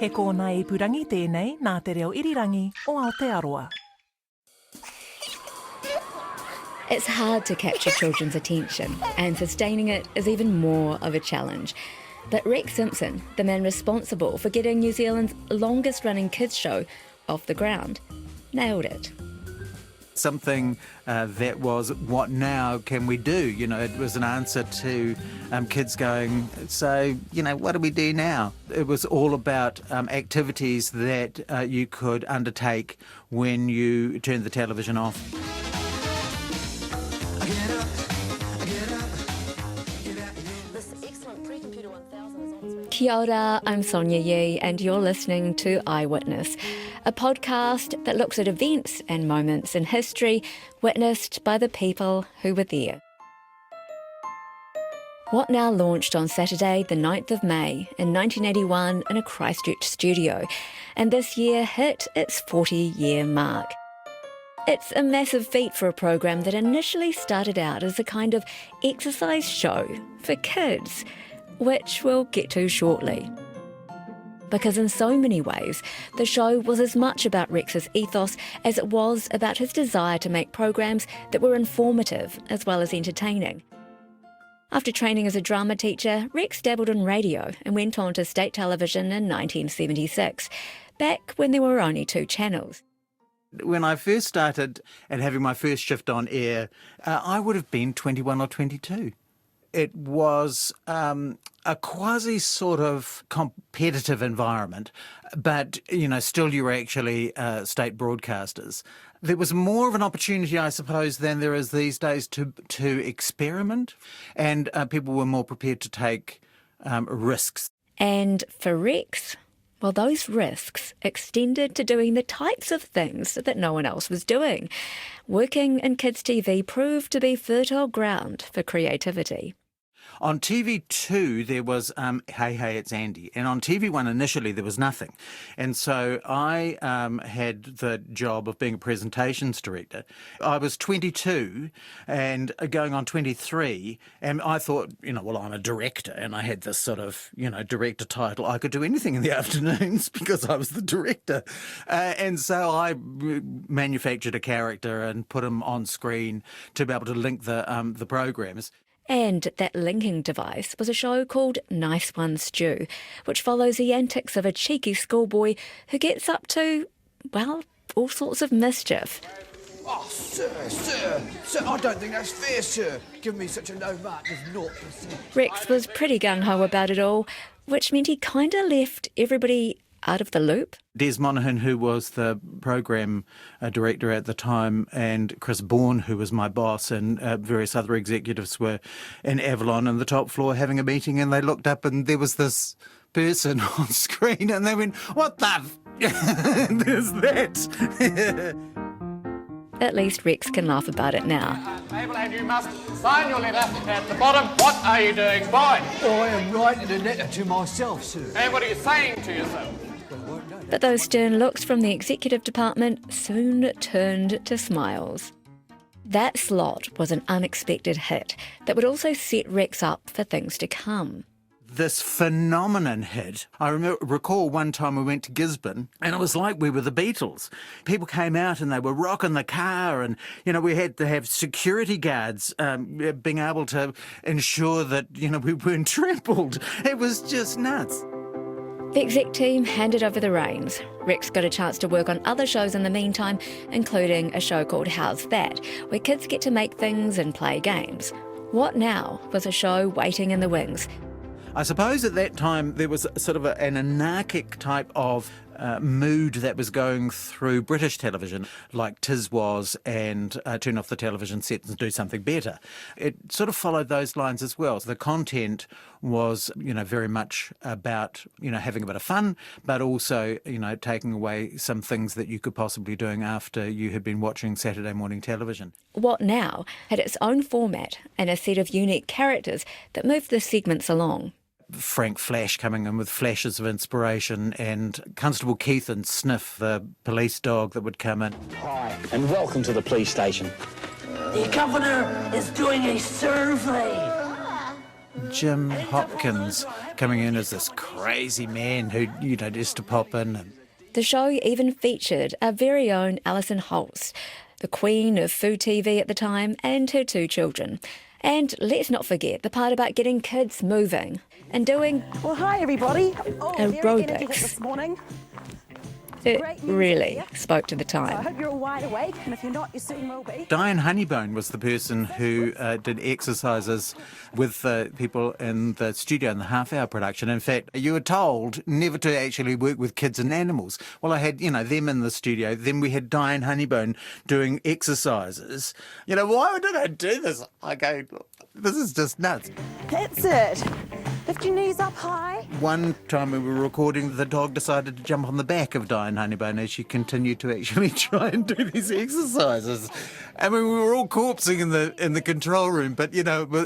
He kōna I purangi tēnei nā te reo irirangi o Aotearoa. It's hard to capture children's attention, and sustaining it is even more of a challenge. But Rex Simpson, the man responsible for getting New Zealand's longest-running kids show off the ground, nailed it. Something that was, what now can we do? You know, it was an answer to kids going, so, you know, what do we do now? It was all about activities that you could undertake when you turned the television off. Kia ora, I'm Sonia Yee, and you're listening to Eyewitness, a podcast that looks at events and moments in history witnessed by the people who were there. What Now launched on Saturday, the 9th of May in 1981 in a Christchurch studio, and this year hit its 40-year mark. It's a massive feat for a program that initially started out as a kind of exercise show for kids, which we'll get to shortly. Because in so many ways, the show was as much about Rex's ethos as it was about his desire to make programs that were informative as well as entertaining. After training as a drama teacher, Rex dabbled in radio and went on to state television in 1976, back when there were only 2 channels. When I first started and having my first shift on air, I would have been 21 or 22. It was a quasi sort of competitive environment, but, you know, still you were actually state broadcasters. There was more of an opportunity, I suppose, than there is these days to experiment, and people were more prepared to take risks. And for Rex, well, those risks extended to doing the types of things that no one else was doing. Working in kids' TV proved to be fertile ground for creativity. On TV2, there was Hey, Hey, It's Andy. And on TV1, initially, there was nothing. And so I had the job of being a presentations director. I was 22 and going on 23, and I thought, you know, well, I'm a director, and I had this sort of, you know, director title. I could do anything in the afternoons because I was the director. And so I manufactured a character and put him on screen to be able to link the programs. And that linking device was a show called Nice One Stew, which follows the antics of a cheeky schoolboy who gets up to, well, all sorts of mischief. Oh, sir, I don't think that's fair, sir. Give me such a low mark of 0%. Rex was pretty gung-ho about it all, which meant he kind of left everybody out of the loop. Des Monaghan, who was the program director at the time, and Chris Bourne, who was my boss, and various other executives were in Avalon on the top floor having a meeting, and they looked up and there was this person on screen and they went, what the there's that. At least Rex can laugh about it now. Mabel, and you must sign your letter at the bottom. What are you doing, boy? I am writing a letter to myself, sir. And what are you saying to yourself? But those stern looks from the executive department soon turned to smiles. That slot was an unexpected hit that would also set Rex up for things to come. This phenomenon hit. I recall one time we went to Gisborne and it was like we were the Beatles. People came out and they were rocking the car, and, you know, we had to have security guards being able to ensure that, you know, we weren't trampled. It was just nuts. The exec team handed over the reins. Rex got a chance to work on other shows in the meantime, including a show called How's That, where kids get to make things and play games. What Now was a show waiting in the wings. I suppose at that time there was sort of an anarchic type of mood that was going through British television, like Tis Was and Turn Off the Television Set and Do Something Better. It sort of followed those lines as well. So the content was, you know, very much about, you know, having a bit of fun, but also, you know, taking away some things that you could possibly be doing after you had been watching Saturday morning television. What Now had its own format and a set of unique characters that moved the segments along. Frank Flash coming in with flashes of inspiration, and Constable Keith and Sniff, the police dog that would come in. Hi, and welcome to the police station. The governor is doing a survey. Jim Hopkins coming in as this crazy man who, just to pop in. And The show even featured our very own Alison Holst, the queen of food TV at the time, and her 2 children. And let's not forget the part about getting kids moving and doing Well, hi everybody. Very energetic aerobics. this morning. It Great news really here. spoke to the So I time. hope you're all wide awake, and if you're not, you soon will be. Diane Honeybone was the person who did exercises with people in the studio in the half-hour production. In fact, you were told never to actually work with kids and animals. Well, I had, them in the studio. Then we had Diane Honeybone doing exercises. Why did I do this? I go, this is just nuts. That's it. Lift your knees up high. One time we were recording, the dog decided to jump on the back of Diane Honeybone as she continued to actually try and do these exercises. I mean, we were all corpsing in the control room, but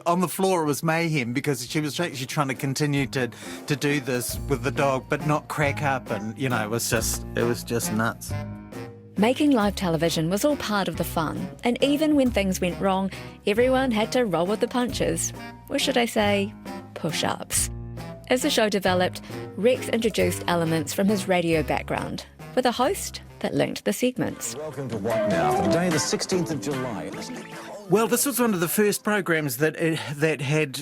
on the floor it was mayhem because she was actually trying to continue to do this with the dog, but not crack up, and it was just nuts. Making live television was all part of the fun, and even when things went wrong, everyone had to roll with the punches. Or should I say, push-ups. As the show developed, Rex introduced elements from his radio background, with a host that linked the segments. Welcome to What Now? For today, the 16th of July. Well, this was one of the first programs that had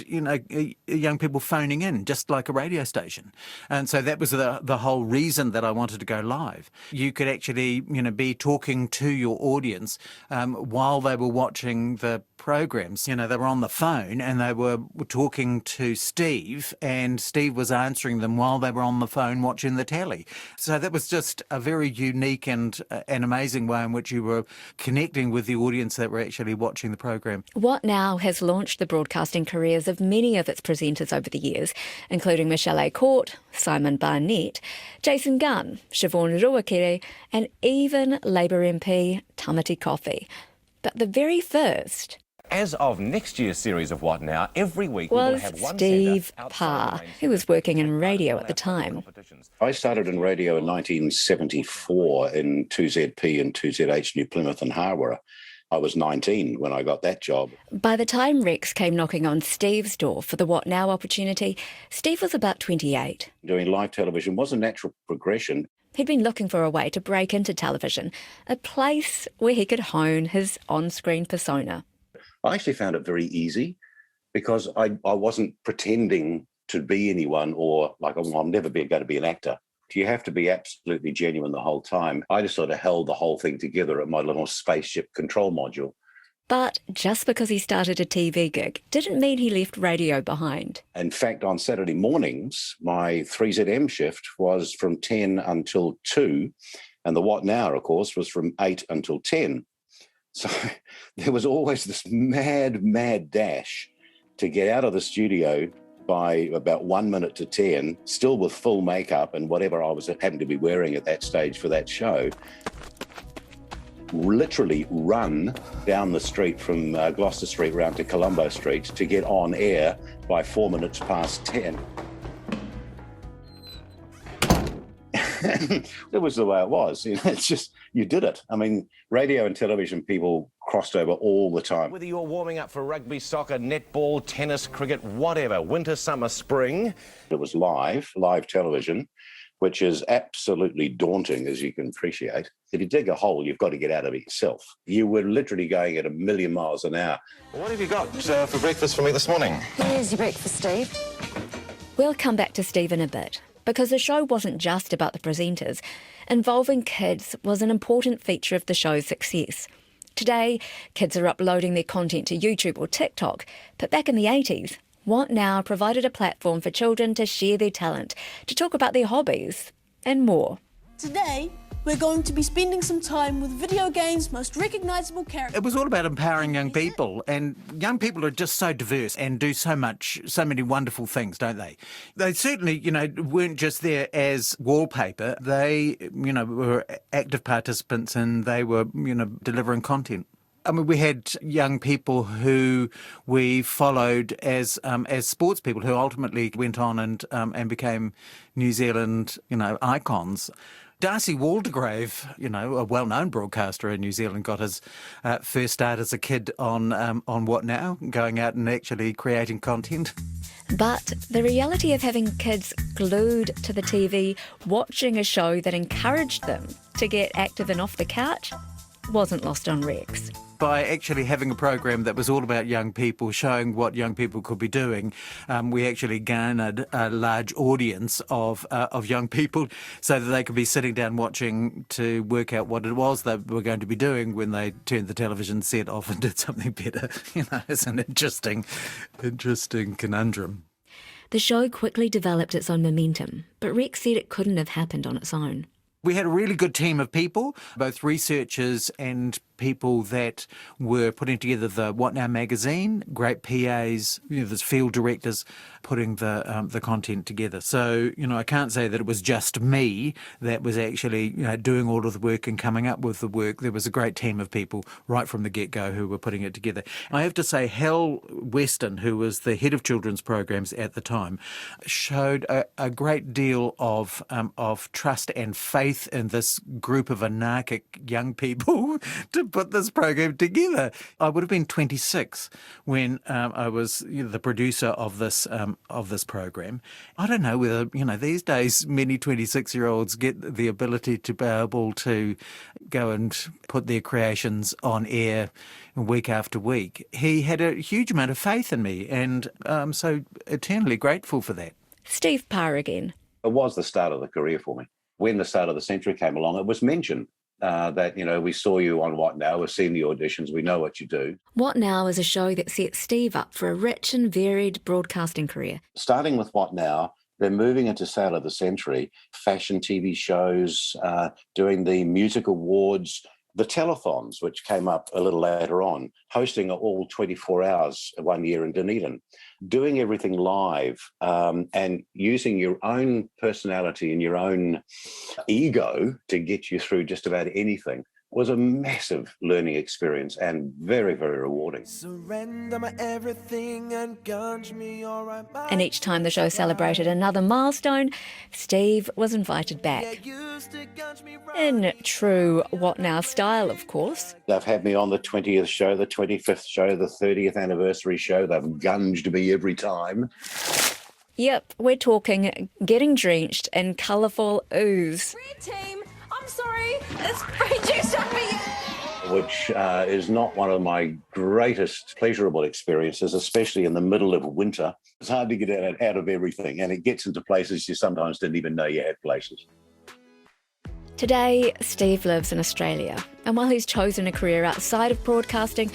young people phoning in, just like a radio station, and so that was the whole reason that I wanted to go live. You could actually be talking to your audience while they were watching the programs. They were on the phone and they were talking to Steve, and Steve was answering them while they were on the phone watching the telly. So that was just a very unique and an amazing way in which you were connecting with the audience that were actually watching the program. What Now has launched the broadcasting careers of many of its presenters over the years, including Michelle A. Court, Simon Barnett, Jason Gunn, Siobhan Ruakere, and even Labour MP Tamati Coffey. But the very first As of next year's series of What Now, every week we will was have one Steve centre outside Parr, the main who was working in radio at the studio. time. I started in radio in 1974 in 2ZP and 2ZH New Plymouth and Harwara. I was 19 when I got that job. By the time Rex came knocking on Steve's door for the What Now opportunity, Steve was about 28. Doing live television was a natural progression. He'd been looking for a way to break into television, a place where he could hone his on-screen persona. I actually found it very easy because I wasn't pretending to be anyone or like, oh, I'm never going to be an actor. You have to be absolutely genuine the whole time. I just sort of held the whole thing together at my little spaceship control module. But just because he started a TV gig didn't mean he left radio behind. In fact, on Saturday mornings, my 3ZM shift was from 10 until 2, and the What Now, of course, was from 8 until 10. So there was always this mad dash to get out of the studio by about 1 minute to 10, still with full makeup and whatever I was happened to be wearing at that stage for that show. Literally run down the street from Gloucester Street round to Colombo Street to get on air by 4 minutes past 10. It was the way it was. It's just, you did it. I mean, radio and television people crossed over all the time. Whether you're warming up for rugby, soccer, netball, tennis, cricket, whatever, winter, summer, spring. It was live television, which is absolutely daunting, as you can appreciate. If you dig a hole, you've got to get out of it yourself. You were literally going at 1,000,000 miles an hour. What have you got for breakfast for me this morning? Here's your breakfast, Steve. We'll come back to Steve in a bit, because the show wasn't just about the presenters. Involving kids was an important feature of the show's success. Today, kids are uploading their content to YouTube or TikTok, but back in the 80s, What Now provided a platform for children to share their talent, to talk about their hobbies, and more. Today, we're going to be spending some time with video games' most recognisable characters. It was all about empowering young people, and young people are just so diverse and do so many wonderful things, don't they? They certainly, weren't just there as wallpaper. They, were active participants and they were, delivering content. I mean, we had young people who we followed as sports people who ultimately went on and became New Zealand, icons. Darcy Waldegrave, a well-known broadcaster in New Zealand, got his first start as a kid on What Now, going out and actually creating content. But the reality of having kids glued to the TV, watching a show that encouraged them to get active and off the couch, wasn't lost on Rex. By actually having a program that was all about young people, showing what young people could be doing, we actually garnered a large audience of young people so that they could be sitting down watching to work out what it was they were going to be doing when they turned the television set off and did something better. It's an interesting conundrum. The show quickly developed its own momentum, but Rex said it couldn't have happened on its own. We had a really good team of people, both researchers and people that were putting together the What Now magazine, great PAs, there's field directors putting the content together. So, I can't say that it was just me that was actually doing all of the work and coming up with the work. There was a great team of people right from the get-go who were putting it together. I have to say, Hal Weston, who was the head of children's programs at the time, showed a great deal of trust and faith in this group of anarchic young people to put this program together. I would have been 26 when I was the producer of this program. I don't know whether these days many 26-year-olds get the ability to be able to go and put their creations on air week after week. He had a huge amount of faith in me, and I'm so eternally grateful for that. Steve Parr again. It was the start of the career for me. When the start of the century came along, it was mentioned that, we saw you on What Now, we've seen the auditions, we know what you do. What Now is a show that set Steve up for a rich and varied broadcasting career. Starting with What Now, then moving into Sale of the Century, fashion TV shows, doing the music awards, the telethons, which came up a little later on, hosting all 24 hours one year in Dunedin, doing everything live, and using your own personality and your own ego to get you through just about anything was a massive learning experience and very, very rewarding. Surrender my everything and gunge me all right. And each time the show celebrated another milestone, Steve was invited back. In true What Now style, of course. They've had me on the 20th show, the 25th show, the 30th anniversary show. They've gunged me every time. Yep, we're talking getting drenched in colourful ooze. Red team, I'm sorry, it's free juice on me. Which is not one of my greatest pleasurable experiences, especially in the middle of winter. It's hard to get out of everything, and it gets into places you sometimes didn't even know you had places. Today, Steve lives in Australia, and while he's chosen a career outside of broadcasting,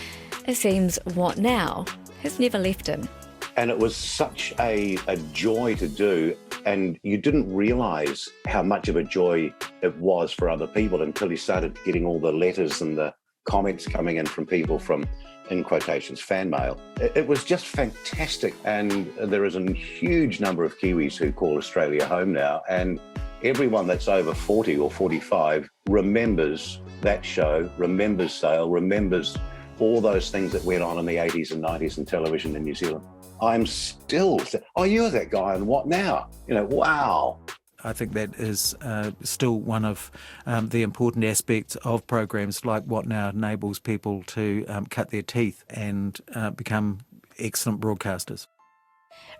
it seems What Now has never left him. And it was such a joy to do, and you didn't realise how much of a joy it was for other people until you started getting all the letters and the comments coming in from people from, in quotations, fan mail. It was just fantastic, and there is a huge number of Kiwis who call Australia home now, and everyone that's over 40 or 45 remembers that show, remembers Sale, remembers all those things that went on in the 80s and 90s in television in New Zealand. I'm still, you're that guy on What Now? Wow. I think that is still one of the important aspects of programs like What Now. Enables people to cut their teeth and become excellent broadcasters.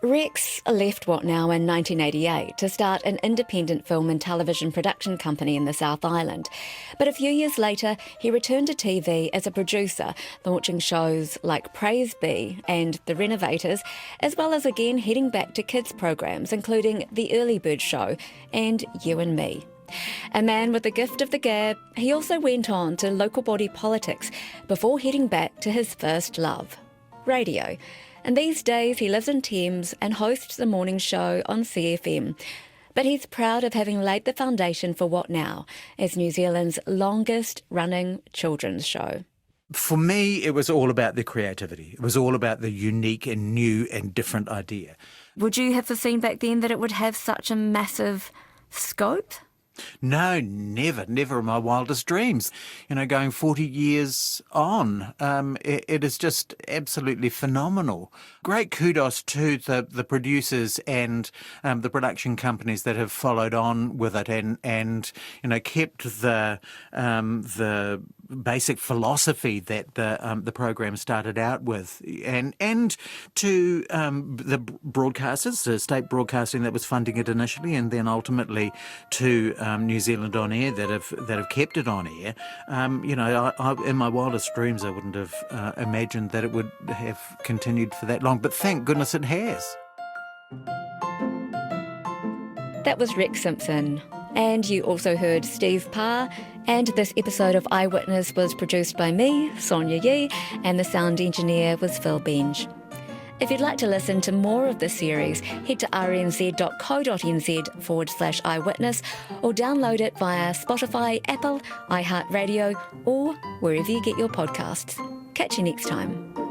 Rex left What Now in 1988 to start an independent film and television production company in the South Island. But a few years later, he returned to TV as a producer, launching shows like Praise Be and The Renovators, as well as again heading back to kids' programs, including The Early Bird Show and You and Me. A man with the gift of the gab, he also went on to local body politics before heading back to his first love, radio. And these days he lives in Thames and hosts the morning show on CFM. But he's proud of having laid the foundation for What Now as New Zealand's longest running children's show. For me, it was all about the creativity. It was all about the unique and new and different idea. Would you have foreseen back then that it would have such a massive scope? No, never in my wildest dreams. Going 40 years on, it is just absolutely phenomenal. Great kudos to the producers and the production companies that have followed on with it and kept the basic philosophy that the program started out with, and to the broadcasters, the state broadcasting that was funding it initially, and then ultimately to New Zealand On Air that have kept it on air. I, in my wildest dreams, I wouldn't have imagined that it would have continued for that long, but thank goodness it has. That was Rick Simpson. And you also heard Steve Parr. And this episode of Eyewitness was produced by me, Sonia Yee, and the sound engineer was Phil Benj. If you'd like to listen to more of this series, head to rnz.co.nz/eyewitness or download it via Spotify, Apple, iHeartRadio, or wherever you get your podcasts. Catch you next time.